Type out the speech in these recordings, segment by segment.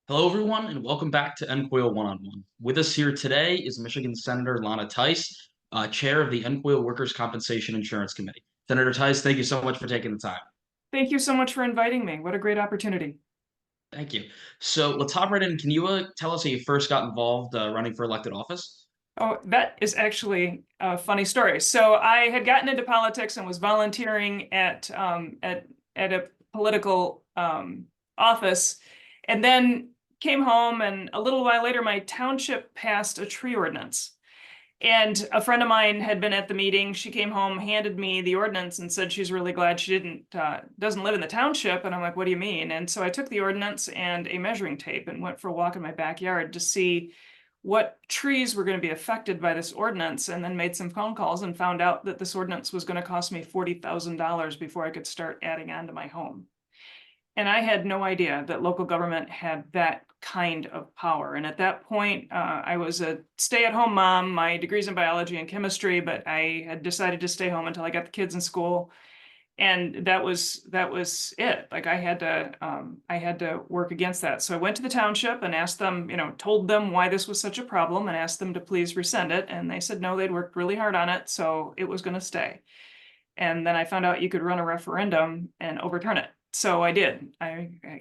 Hello, everyone, and welcome back to NCOIL One-on-One. With us here today is Michigan Senator Lana Theis, chair of the NCOIL Workers' Compensation Insurance Committee. Senator Theis, thank you so much for taking the time. Thank you so much for inviting me. What a great opportunity. Thank you. So let's hop right in. Can you tell us how you first got involved running for elected office? Oh, that is actually a funny story. So I had gotten into politics and was volunteering at a political office, and then came home. And a little while later, my township passed a tree ordinance. And a friend of mine had been at the meeting. She came home, handed me the ordinance, and said she's really glad she doesn't live in the township. And I'm like, what do you mean? And so I took the ordinance and a measuring tape and went for a walk in my backyard to see what trees were going to be affected by this ordinance, and then made some phone calls and found out that this ordinance was going to cost me $40,000 before I could start adding on to my home. And I had no idea that local government had that kind of power. And at that point, I was a stay-at-home mom. My degree's in biology and chemistry, but I had decided to stay home until I got the kids in school. And that was it. Like I had to work against that. So I went to the township and asked them, told them why this was such a problem and asked them to please rescind it. And they said no, they'd worked really hard on it, so it was going to stay. And then I found out you could run a referendum and overturn it. So I did.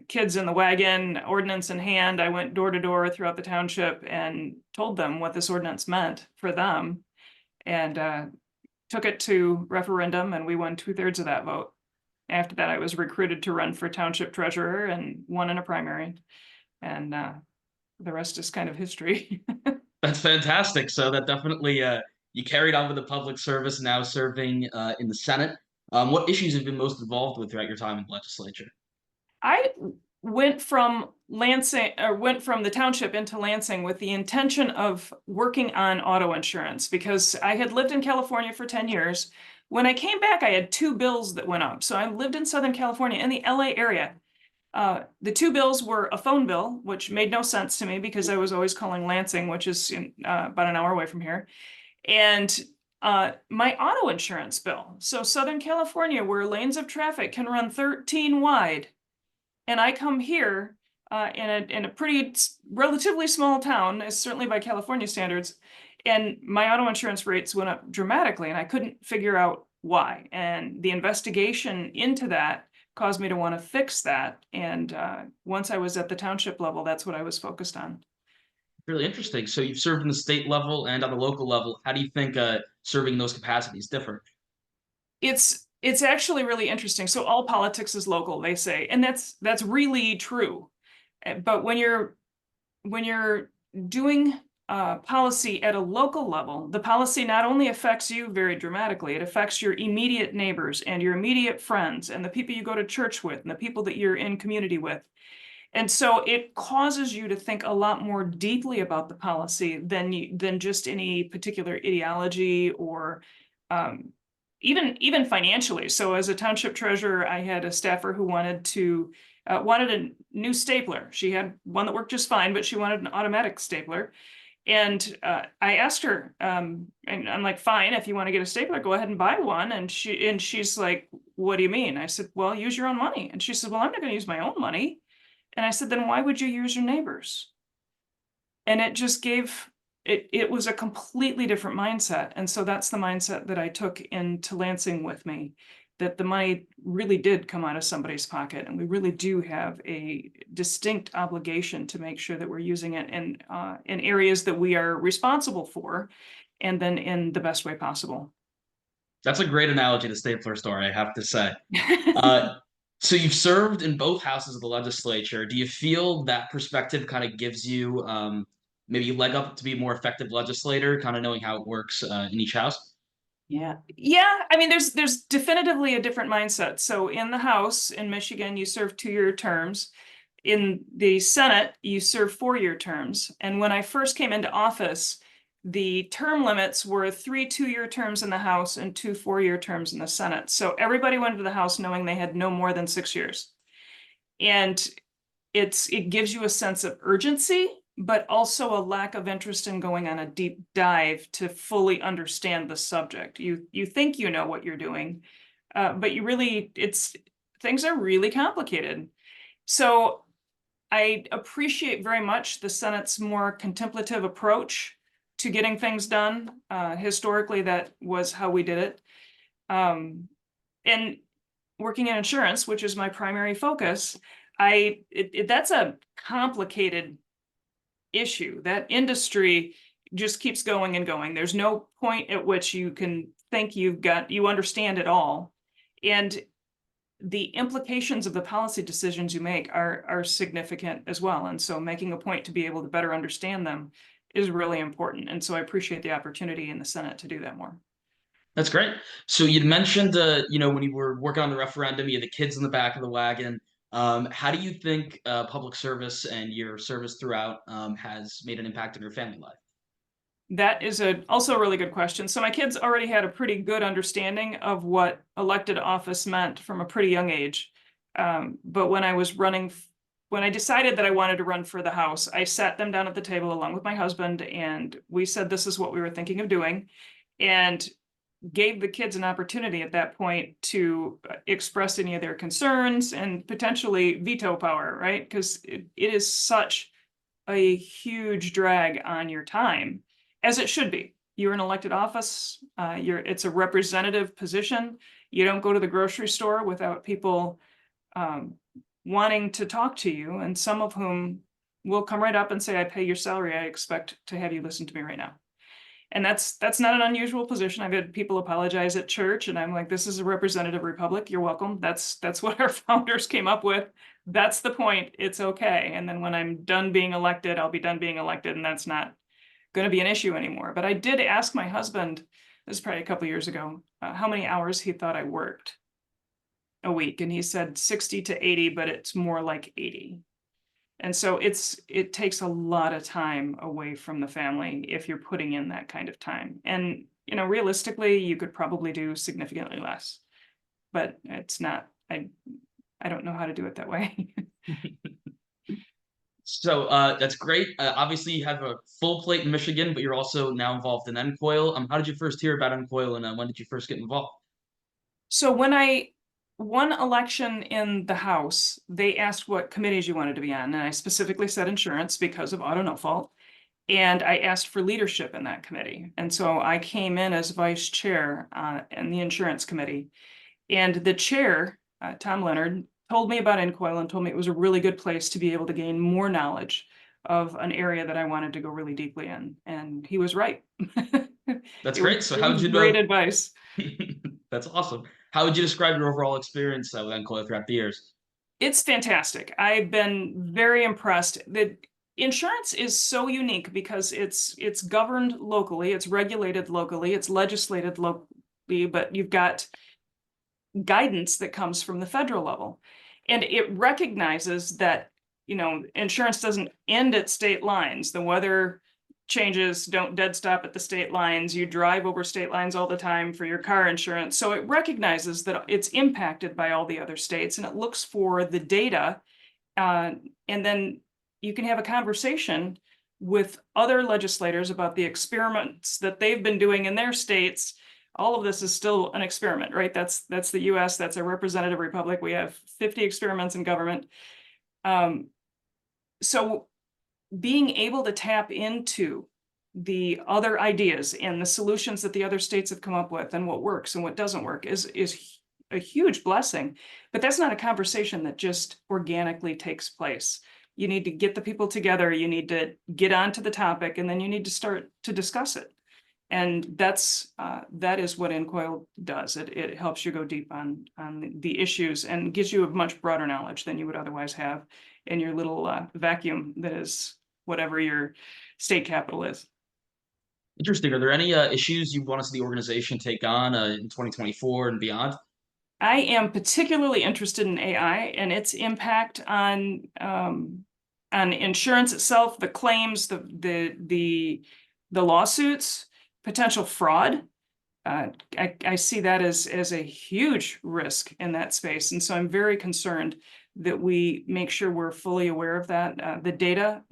Kids in the wagon, ordinance in hand, I went door to door throughout the township and told them what this ordinance meant for them, and took it to referendum, and we won 2/3 of that vote. After that, I was recruited to run for township treasurer and won in a primary, and the rest is kind of history. That's fantastic. So that definitely you carried on with the public service, now serving in the Senate. What issues have you been most involved with throughout your time in the legislature? I went from the township into Lansing with the intention of working on auto insurance because I had lived in California for 10 years. When I came back, I had two bills that went up. So I lived in Southern California in the LA area. The two bills were a phone bill, which made no sense to me because I was always calling Lansing, which is about an hour away from here, and my auto insurance bill. So Southern California, where lanes of traffic can run 13 wide, and I come here in a pretty relatively small town, certainly by California standards, and my auto insurance rates went up dramatically, and I couldn't figure out why. And the investigation into that caused me to want to fix that. And once I was at the township level, that's what I was focused on. Really interesting. So you've served in the state level and on the local level. How do you think serving in those capacities differ? It's actually really interesting. So all politics is local, they say, and that's really true. But when you're doing policy at a local level, the policy not only affects you very dramatically, it affects your immediate neighbors and your immediate friends and the people you go to church with and the people that you're in community with. And so it causes you to think a lot more deeply about the policy than just any particular ideology or um, even financially. So as a township treasurer, I had a staffer who wanted a new stapler. She had one that worked just fine, but she wanted an automatic stapler. And I asked her, and I'm like, fine, if you want to get a stapler, go ahead and buy one. And she's like, what do you mean? I said, well, use your own money. And she said, well, I'm not going to use my own money. And I said, then why would you use your neighbors? And it was a completely different mindset. And so that's the mindset that I took into Lansing with me, that the money really did come out of somebody's pocket. And we really do have a distinct obligation to make sure that we're using it in areas that we are responsible for, and then in the best way possible. That's a great analogy to stapler story, I have to say. Uh, so you've served in both houses of the legislature. Do you feel that perspective kind of gives you maybe a leg up to be a more effective legislator, kind of knowing how it works in each house? Yeah. Yeah. I mean, there's definitively a different mindset. So in the House in Michigan, you serve 2-year terms. In the Senate, you serve 4-year terms. And when I first came into office, the term limits were 3 2-year terms in the House and 2 4-year terms in the Senate. So everybody went into the House knowing they had no more than 6 years. And it gives you a sense of urgency, but also a lack of interest in going on a deep dive to fully understand the subject. You think you know what you're doing, but things are really complicated. So I appreciate very much the Senate's more contemplative approach to getting things done. Historically, that was how we did it. And working in insurance, which is my primary focus, that's a complicated issue. That industry just keeps going and going. There's no point at which you can think you understand it all. And the implications of the policy decisions you make are significant as well. And so making a point to be able to better understand them is really important. And so I appreciate the opportunity in the Senate to do that more. That's great. So you'd mentioned, when you were working on the referendum, you had the kids in the back of the wagon. How do you think public service and your service throughout has made an impact in your family life? That is also a really good question. So my kids already had a pretty good understanding of what elected office meant from a pretty young age. But when I decided that I wanted to run for the House, I sat them down at the table along with my husband, and we said this is what we were thinking of doing, and gave the kids an opportunity at that point to express any of their concerns and potentially veto power, right? Because it is such a huge drag on your time, as it should be. You're in elected office. It's a representative position. You don't go to the grocery store without people wanting to talk to you, and some of whom will come right up and say, I pay your salary. I expect to have you listen to me right now. And that's not an unusual position. I've had people apologize at church, and I'm like, this is a representative republic. You're welcome. That's what our founders came up with. That's the point. It's okay. And then when I'm done being elected, I'll be done being elected, and that's not going to be an issue anymore. But I did ask my husband, this is probably a couple of years ago, how many hours he thought I worked a week. And he said 60 to 80, but it's more like 80. And so it takes a lot of time away from the family if you're putting in that kind of time. And, realistically, you could probably do significantly less, but it's not, I don't know how to do it that way. So that's great. Obviously, you have a full plate in Michigan, but you're also now involved in NCOIL. How did you first hear about NCOIL, and when did you first get involved? So when I won election in the House, they asked what committees you wanted to be on, and I specifically said insurance because of auto no fault. And I asked for leadership in that committee. And so I came in as vice chair in the insurance committee. And the chair, Tom Leonard, told me about NCOIL and told me it was a really good place to be able to gain more knowledge of an area that I wanted to go really deeply in. And he was right. That's It was, great. So it how would was you great know? advice. That's awesome. How would you describe your overall experience with NCOIL throughout the years? It's fantastic. I've been very impressed. The insurance is so unique because it's governed locally, it's regulated locally, it's legislated locally, but you've got guidance that comes from the federal level. And it recognizes that, insurance doesn't end at state lines. The weather changes don't dead stop at the state lines. You drive over state lines all the time for your car insurance. So it recognizes that it's impacted by all the other states, and it looks for the data. And then you can have a conversation with other legislators about the experiments that they've been doing in their states. All of this is still an experiment, right? That's the US, that's a representative republic. We have 50 experiments in government. So being able to tap into the other ideas and the solutions that the other states have come up with and what works and what doesn't work is a huge blessing. But that's not a conversation that just organically takes place. You need to get the people together, you need to get onto the topic, and then you need to start to discuss it. And that is what NCOIL does. It helps you go deep on the issues and gives you a much broader knowledge than you would otherwise have in your little vacuum that is whatever your state capital is. Interesting. Are there any issues you want to see the organization take on in 2024 and beyond? I am particularly interested in AI and its impact on insurance itself, the claims, the lawsuits, potential fraud. I see that as a huge risk in that space, and so I'm very concerned that we make sure we're fully aware of that. The data,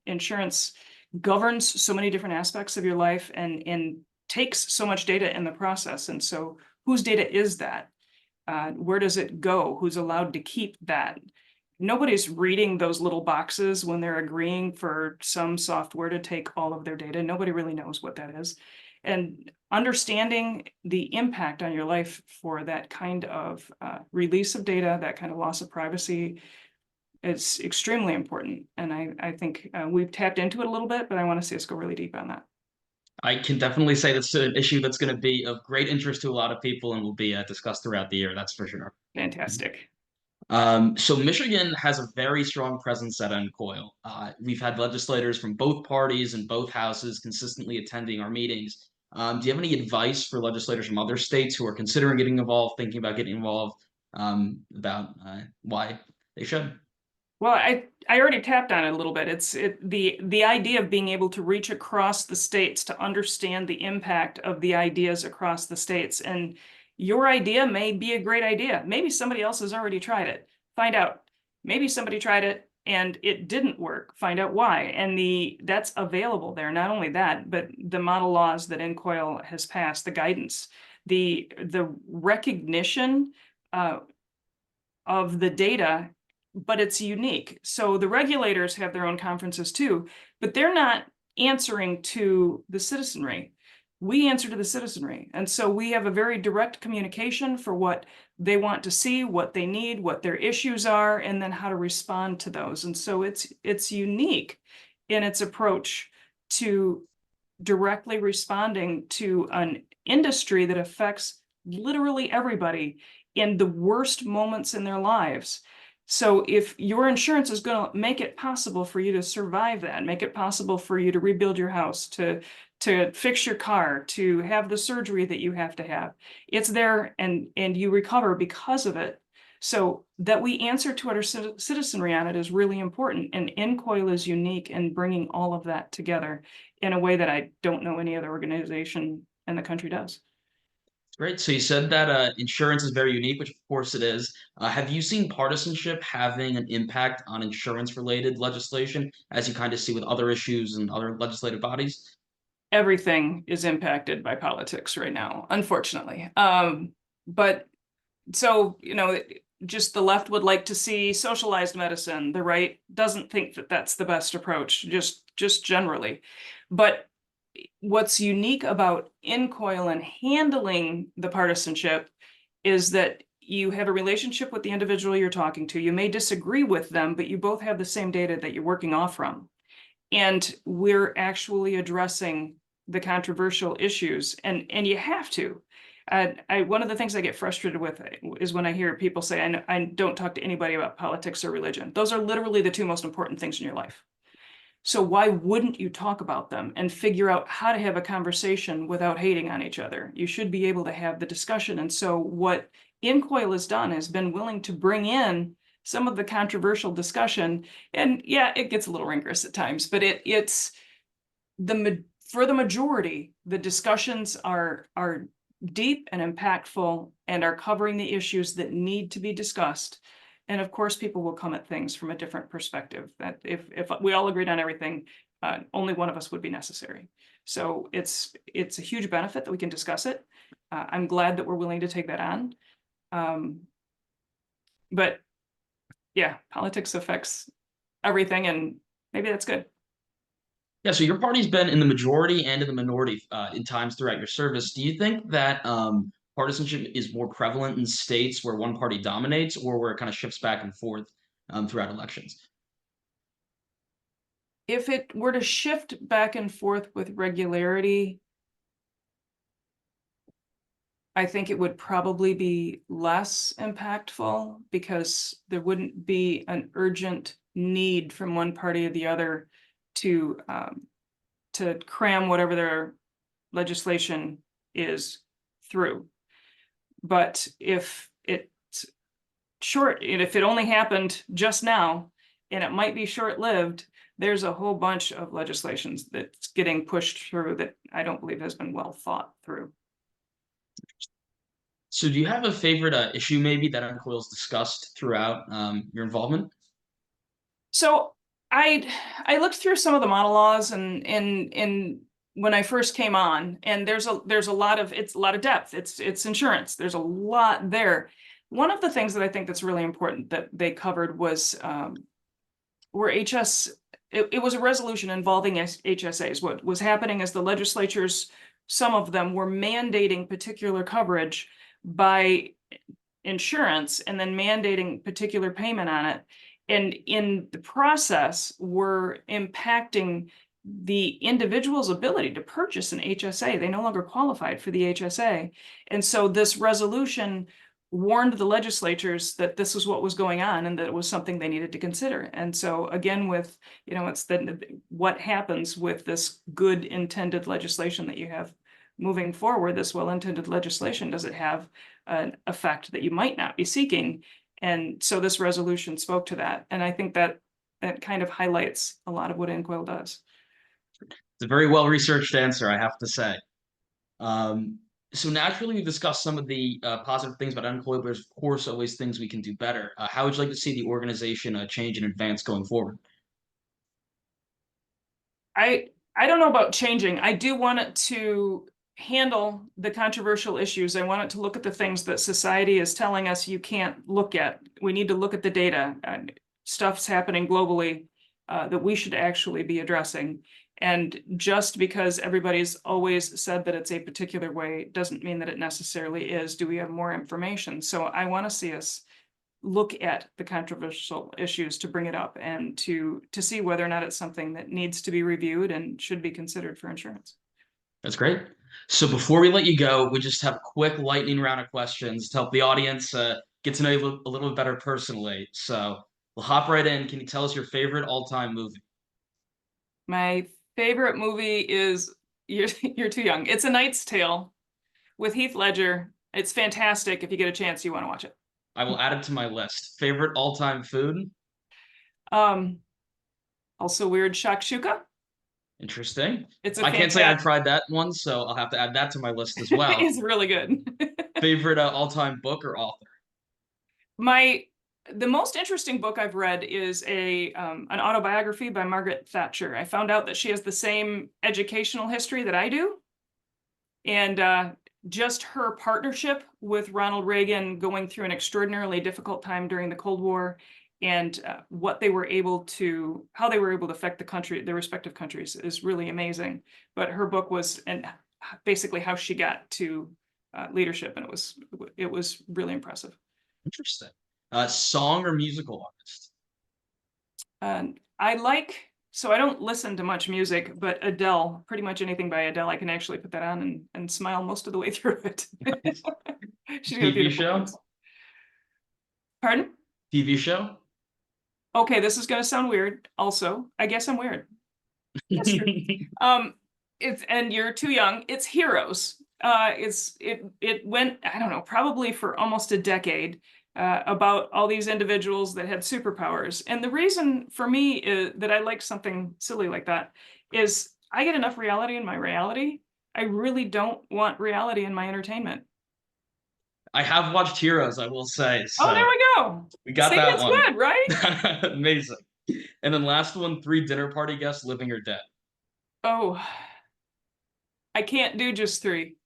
insurance governs so many different aspects of your life and takes so much data in the process. And so whose data is that? Where does it go? Who's allowed to keep that? nobody's reading those little boxes when they're agreeing for some software to take all of their data. Nobody really knows what that is. And understanding the impact on your life for that kind of release of data, that kind of loss of privacy, is extremely important. And I think we've tapped into it a little bit, but I want to see us go really deep on that. I can definitely say that's an issue that's going to be of great interest to a lot of people and will be discussed throughout the year. That's for sure. Fantastic. So Michigan has a very strong presence at NCOIL. We've had legislators from both parties and both houses consistently attending our meetings. Do you have any advice for legislators from other states who are considering getting involved, thinking about getting involved, about why they should? Well, I already tapped on it a little bit. It's the idea of being able to reach across the states to understand the impact of the ideas across the states. And your idea may be a great idea. Maybe somebody else has already tried it. Find out. Maybe somebody tried it and it didn't work. Find out why. And that's available there. Not only that, but the model laws that NCOIL has passed, the guidance, the recognition of the data, but it's unique. So the regulators have their own conferences too, but they're not answering to the citizenry. We answer to the citizenry. And so we have a very direct communication for what they want to see, what they need, what their issues are, and then how to respond to those. And so it's unique in its approach to directly responding to an industry that affects literally everybody in the worst moments in their lives. So if your insurance is going to make it possible for you to survive that, make it possible for you to rebuild your house, to fix your car, to have the surgery that you have to have, it's there and you recover because of it. So that we answer to our citizenry on it is really important. And NCOIL is unique in bringing all of that together in a way that I don't know any other organization in the country does. Great. So you said that insurance is very unique, which of course it is. Have you seen partisanship having an impact on insurance-related legislation, as you kind of see with other issues and other legislative bodies? Everything is impacted by politics right now, unfortunately. But so, just the left would like to see socialized medicine. The right doesn't think that that's the best approach, just generally. But what's unique about NCOIL and handling the partisanship is that you have a relationship with the individual you're talking to. You may disagree with them, but you both have the same data that you're working off from. And we're actually addressing the controversial issues, and you have to. One of the things I get frustrated with is when I hear people say, I don't talk to anybody about politics or religion. Those are literally the two most important things in your life. So why wouldn't you talk about them and figure out how to have a conversation without hating on each other? You should be able to have the discussion. And so what NCOIL has done has been willing to bring in some of the controversial discussion. And yeah, it gets a little rancorous at times, but for the majority, the discussions are deep and impactful and are covering the issues that need to be discussed. And of course, people will come at things from a different perspective. That if we all agreed on everything, only one of us would be necessary. So it's a huge benefit that we can discuss it. I'm glad that we're willing to take that on. But yeah, politics affects everything, and maybe that's good. Yeah, so your party's been in the majority and in the minority in times throughout your service. Do you think that partisanship is more prevalent in states where one party dominates or where it kind of shifts back and forth throughout elections? If it were to shift back and forth with regularity, I think it would probably be less impactful because there wouldn't be an urgent need from one party or the other to cram whatever their legislation is through. But if it's short, and if it only happened just now, and it might be short-lived, there's a whole bunch of legislations that's getting pushed through that I don't believe has been well thought through. So do you have a favorite issue maybe that NCOIL's discussed throughout your involvement? So I looked through some of the monologues and when I first came on, and there's a lot of depth. It's insurance. There's a lot there. One of the things that I think that's really important that they covered was where it was a resolution involving HSAs. What was happening is the legislatures, some of them were mandating particular coverage by insurance and then mandating particular payment on it. And in the process, were impacting the individual's ability to purchase an HSA. They no longer qualified for the HSA. And so this resolution warned the legislatures that this was what was going on and that it was something they needed to consider. And so again, with, it's what happens with this good intended legislation that you have moving forward, this well-intended legislation, does it have an effect that you might not be seeking? And so this resolution spoke to that. And I think that kind of highlights a lot of what NCOIL does. It's a very well-researched answer, I have to say. So naturally, we've discussed some of the positive things about NCOIL. There's, of course, always things we can do better. How would you like to see the organization change and advance going forward? I don't know about changing. I do want it to handle the controversial issues. I want it to look at the things that society is telling us you can't look at. We need to look at the data. Stuff's happening globally that we should actually be addressing. And just because everybody's always said that it's a particular way doesn't mean that it necessarily is. Do we have more information? So I want to see us look at the controversial issues to bring it up and to see whether or not it's something that needs to be reviewed and should be considered for insurance. That's great. So before we let you go, we just have a quick lightning round of questions to help the audience get to know you a little bit better personally. So we'll hop right in. Can you tell us your favorite all-time movie? My favorite movie is You're Too Young. It's A Knight's Tale with Heath Ledger. It's fantastic. If you get a chance, you want to watch it. I will add it to my list. Favorite all-time food? Um, Also weird shakshuka. Interesting. It's I can't say I've tried that one, so I'll have to add that to my list as well. It's really good. Favorite all-time book or author? The most interesting book I've read is an autobiography by Margaret Thatcher. I found out that she has the same educational history that I do. And just her partnership with Ronald Reagan going through an extraordinarily difficult time during the Cold War and how they were able to affect the country, their respective countries, is really amazing. But her book was basically how she got to leadership, and it was really impressive. Interesting. Song or musical artist? I don't listen to much music, but Adele, pretty much anything by Adele, I can actually put that on and smile most of the way through it. She's got a TV beautiful show? voice. Pardon? TV show? Okay, this is gonna sound weird. Also, I guess I'm weird. And You're Too Young. It's Heroes. It went, I don't know, probably for almost a decade. About all these individuals that had superpowers. And the reason for me is that I like something silly like that is I get enough reality in my reality. I really don't want reality in my entertainment. I have watched Heroes, I will say. So Oh, there we go. we got that It's one. good, right? Amazing. And then last one, 3 dinner party guests, living or dead. Oh, I can't do just 3.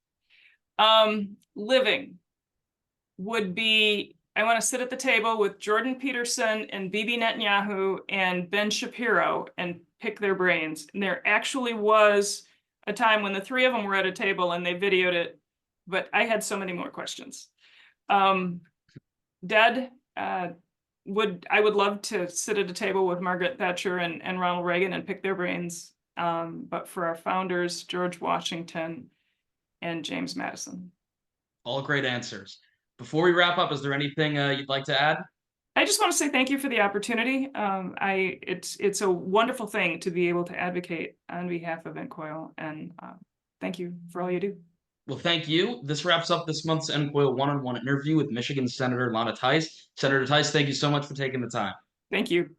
Living would be, I want to sit at the table with Jordan Peterson and Bibi Netanyahu and Ben Shapiro and pick their brains. And there actually was a time when the 3 of them were at a table and they videoed it, but I had so many more questions. Dead, I would love to sit at a table with Margaret Thatcher and Ronald Reagan and pick their brains. But for our founders, George Washington and James Madison. All great answers. Before we wrap up, is there anything you'd like to add? I just want to say thank you for the opportunity. It's a wonderful thing to be able to advocate on behalf of NCOIL, and thank you for all you do. Well, thank you. This wraps up this month's NCOIL one-on-one interview with Michigan Senator Lana Theis. Senator Theis, thank you so much for taking the time. Thank you.